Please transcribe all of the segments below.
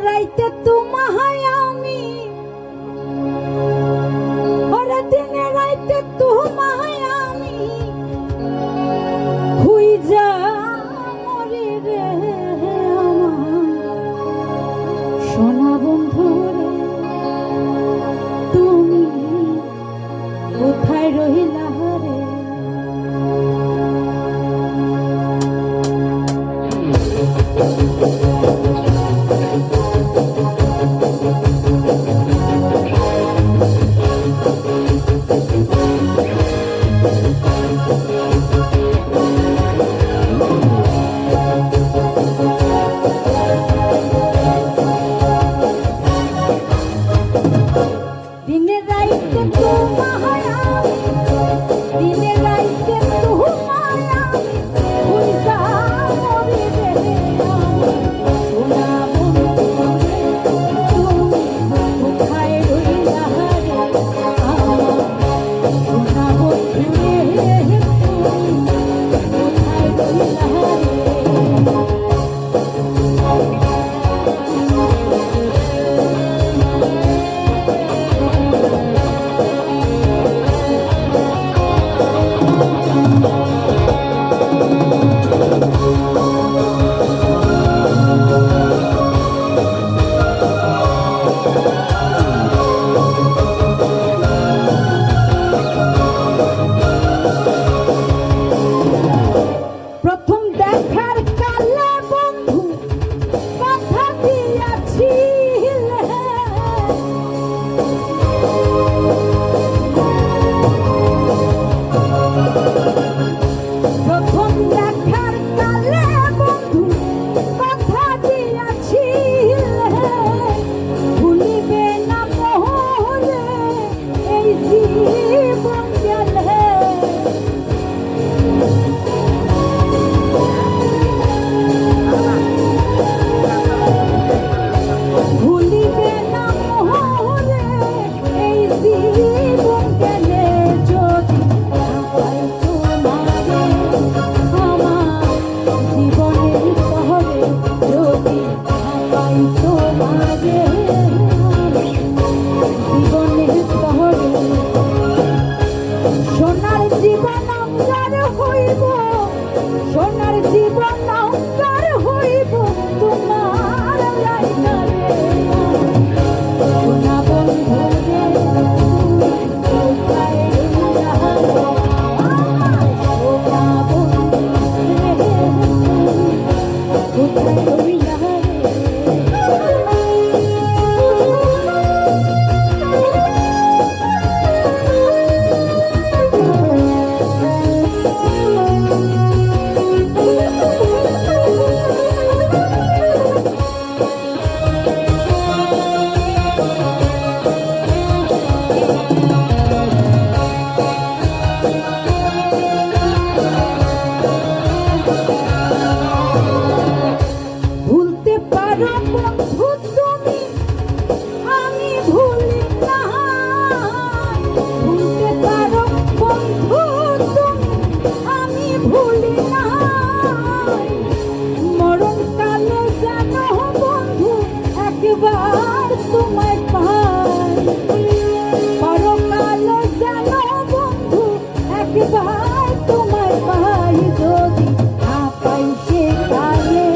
রাইতে তোমায় আমি ওরে দিনে রাইতে তোমায় আমি খুঁজা মরি রে আমার সোনা বন্ধু রে তুমি কোথায় রহিলা রে দিনে রাইতে তোমায় আমি দিনে রাইতে তোমায় আমি খুঁজা মরি রে সোনা বন্ধু রে তুমি কোথায় রইলা রে আমার সোনা বন্ধু রে তুমি কোথায় রইলা রে প্রথম দেখার কালে বন্ধু কথা দিয়াছিলে প্রথম দেখার কালে বন্ধু কথা দিয়াছিলে ভুলিবে না মোহরে এই জীবন গেলে ভুলিবে না মোহরে এই জীবন গেলে যদি পাই তোমারে আমার জীবনের শহরে যদি পাই তোমারে জীবনের শহরে সোনার জীবন অঙ্গার হইব সোনার জীবন অঙ্গার হইব তোমার লাইনা রে সোনা বন্ধু রে তুমি কোথায় রইলা রে আমার সোনা বন্ধু রে তুমি কোথায় রইলা রে ভুলতে পারো বন্ধু তুমি আমি ভুলি না ভুলতে পারো বন্ধু তুমি আমি ভুলি না মরণ কালে জানো বন্ধু একবার তোমায় পাই পরকালে জানো বন্ধু একবার তোমায় পাই যদি না পাই সে কালে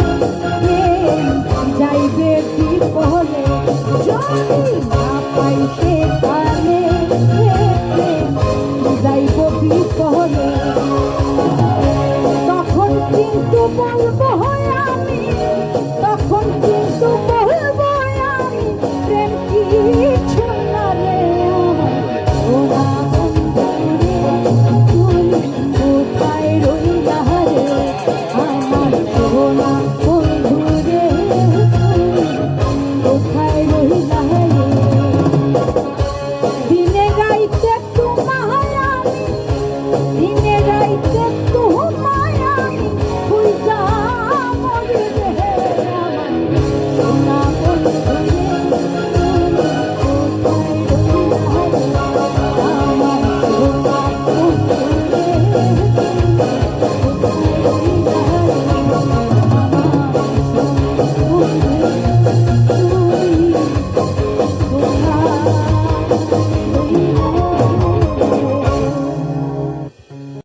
যাইবে বিপলে যদি না পাই সে কালে যাইব বিপলে তখন কিন্তু বলবো আমি তখন কিন্তু বলবো আমি প্রেম কিছু না রে সোনা বন্ধু রে তুমি কোথায় রইলা রে আমার সোনা বন্ধু রে তুমি কোথায় রইলা রে